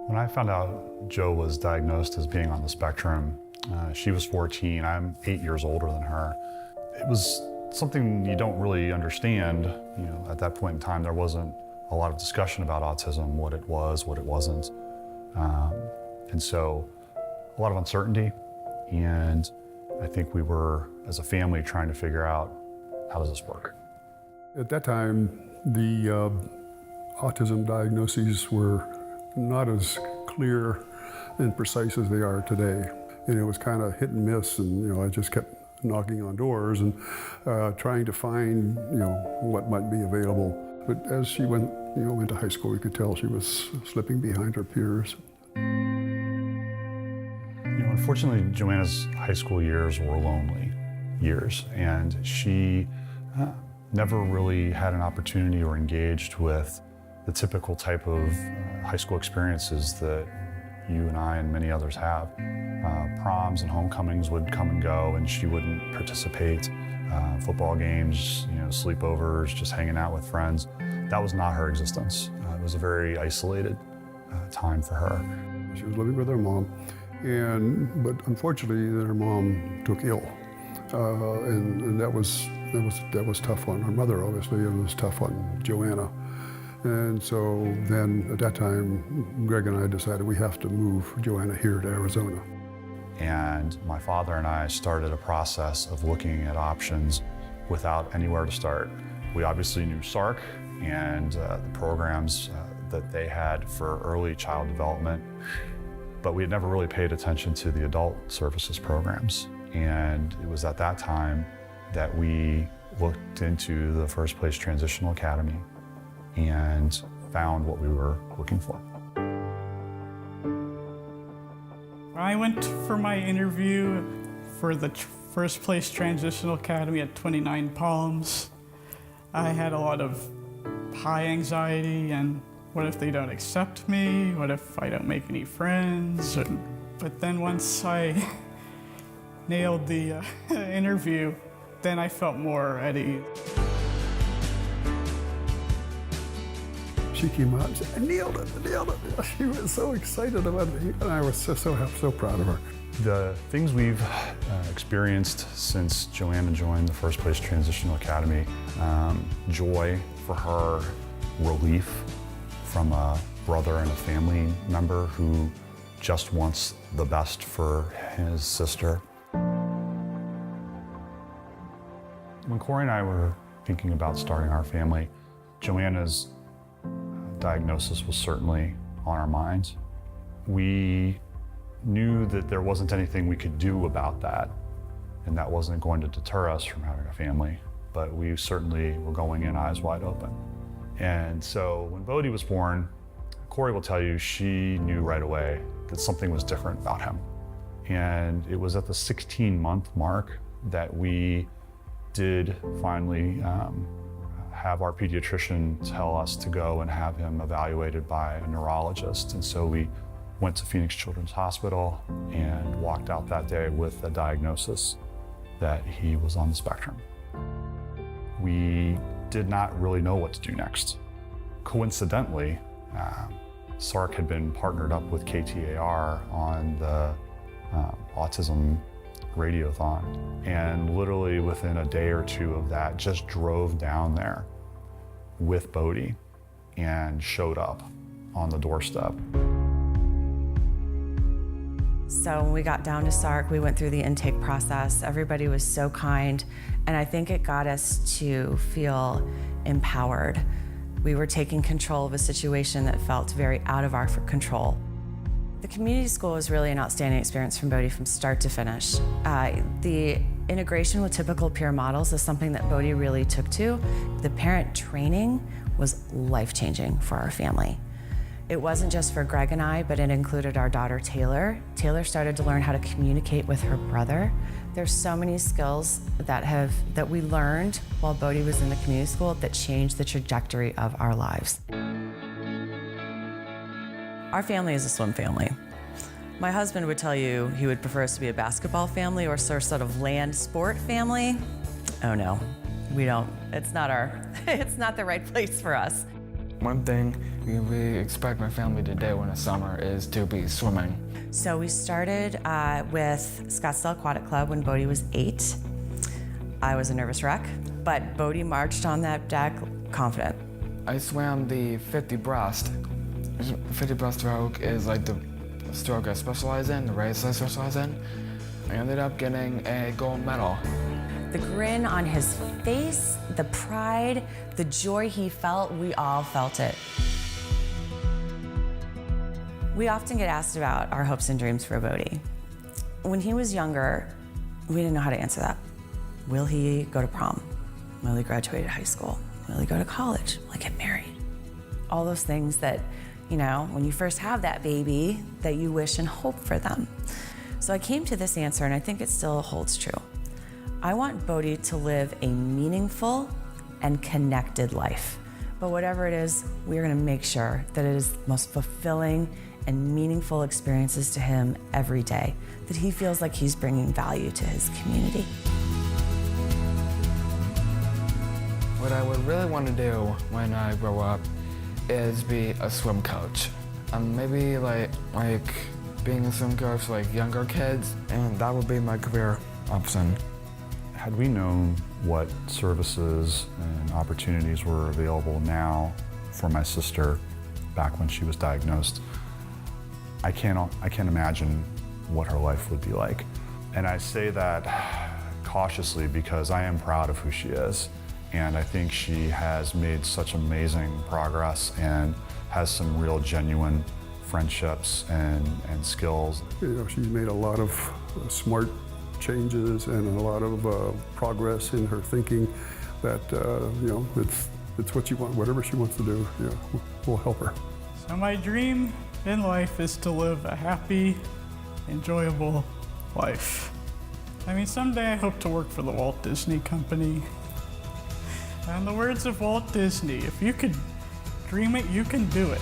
When I found out Joe was diagnosed as being on the spectrum, she was 14, I'm 8 years older than her. It was something you don't really understand. At that point in time, there wasn't a lot of discussion about autism, what it was, what it wasn't. And so a lot of uncertainty. And I think we were, as a family, trying to figure out, how does this work? At that time, the autism diagnoses were not as clear and precise as they are today. And it was kind of hit and miss, and I just kept knocking on doors and trying to find what might be available. But as she went into high school, we could tell she was slipping behind her peers. Unfortunately, Joanna's high school years were lonely years, and she never really had an opportunity or engaged with the typical type of high school experiences that you and I and many others have. Proms and homecomings would come and go, and she wouldn't participate. Football games, sleepovers, just hanging out with friends. That was not her existence. It was a very isolated time for her. She was living with her mom, but unfortunately, her mom took ill, and that was tough on her mother. Obviously, it was tough on Joanna. And so then at that time, Greg and I decided we have to move Joanna here to Arizona. And my father and I started a process of looking at options without anywhere to start. We obviously knew SARRC and the programs that they had for early child development, but we had never really paid attention to the adult services programs. And it was at that time that we looked into the First Place Transitional Academy and found what we were looking for. I went for my interview for the First Place Transitional Academy at 29 Palms. I had a lot of high anxiety and what if they don't accept me? What if I don't make any friends? But then once I nailed the interview, then I felt more at ease. She came out and said, I nailed it. She was so excited about it, and I was so proud of her. The things we've experienced since Joanna joined the First Place Transitional Academy, joy for her, relief from a brother and a family member who just wants the best for his sister. When Corey and I were thinking about starting our family, Joanna's diagnosis was certainly on our minds. We knew that there wasn't anything we could do about that, and that wasn't going to deter us from having a family, but we certainly were going in eyes wide open. And so when Bodhi was born, Corey will tell you she knew right away that something was different about him. And it was at the 16-month mark that we did finally have our pediatrician tell us to go and have him evaluated by a neurologist. And so we went to Phoenix Children's Hospital and walked out that day with a diagnosis that he was on the spectrum. We did not really know what to do next. Coincidentally, SARRC had been partnered up with KTAR on the autism radiothon, and literally within a day or two of that, just drove down there with Bodhi and showed up on the doorstep. So when we got down to SARRC, we went through the intake process. Everybody was so kind, and I think it got us to feel empowered. We were taking control of a situation that felt very out of our control. The community school was really an outstanding experience from Bodhi from start to finish. The integration with typical peer models is something that Bodhi really took to. The parent training was life-changing for our family. It wasn't just for Greg and I, but it included our daughter, Taylor. Taylor started to learn how to communicate with her brother. There's so many skills that we learned while Bodhi was in the community school that changed the trajectory of our lives. Our family is a swim family. My husband would tell you he would prefer us to be a basketball family or sort of land sport family. Oh no, we don't. It's not the right place for us. One thing we expect my family to do in the summer is to be swimming. So we started with Scottsdale Aquatic Club when Bodie was 8. I was a nervous wreck, but Bodie marched on that deck confident. I swam the 50 breast. 50 breaststroke is like the stroke I specialize in, the race I specialize in. I ended up getting a gold medal. The grin on his face, the pride, the joy he felt, we all felt it. We often get asked about our hopes and dreams for Bodie. When he was younger, we didn't know how to answer that. Will he go to prom? Will he graduate high school? Will he go to college? Will he get married? All those things that, you know, when you first have that baby, that you wish and hope for them. So I came to this answer, and I think it still holds true. I want Bodie to live a meaningful and connected life. But whatever it is, we are going to make sure that it is the most fulfilling and meaningful experiences to him every day, that he feels like he's bringing value to his community. What I would really want to do when I grow up is be a swim coach. Maybe like being a swim coach for like younger kids, and that would be my career option. Had we known what services and opportunities were available now for my sister back when she was diagnosed, I can't imagine what her life would be like. And I say that cautiously because I am proud of who she is. And I think she has made such amazing progress and has some real genuine friendships and skills. You know, she's made a lot of smart changes and a lot of progress in her thinking that, you know, it's what she wants, whatever she wants to do, you know, we'll help her. So my dream in life is to live a happy, enjoyable life. I mean, someday I hope to work for the Walt Disney Company. And the words of Walt Disney, if you could dream it, you can do it.